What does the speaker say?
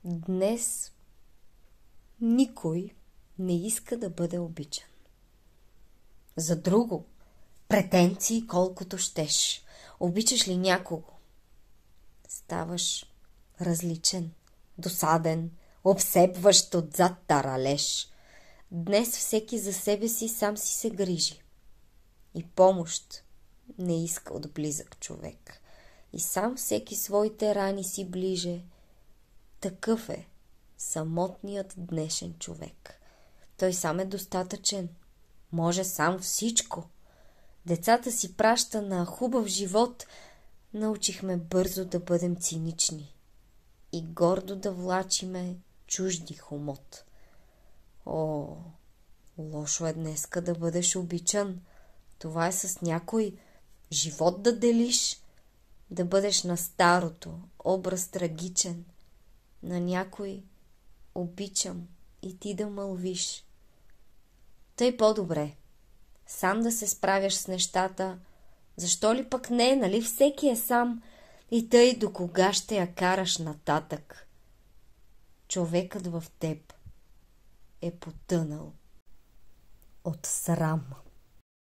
Днес никой не иска да бъде обичан. За друго, претенции колкото щеш. Обичаш ли някого? Ставаш различен, досаден, обсебващ отзад таралеж. Днес всеки за себе си сам си се грижи. И помощ не иска от близък човек. И сам всеки своите рани си ближе. Такъв е самотният днешен човек. Той сам е достатъчен. Може сам всичко. Децата си праща на хубав живот. Научихме бързо да бъдем цинични и гордо да влачиме чужди хомот. О, лошо е днеска да бъдеш обичан. Това е с някой живот да делиш, да бъдеш на старото, образ трагичен, на някой обичам и ти да мълвиш. Тъй по-добре, сам да се справяш с нещата. Защо ли пък не, нали всеки е сам? И тъй до кога ще я караш нататък? Човекът в теб е потънал от срам.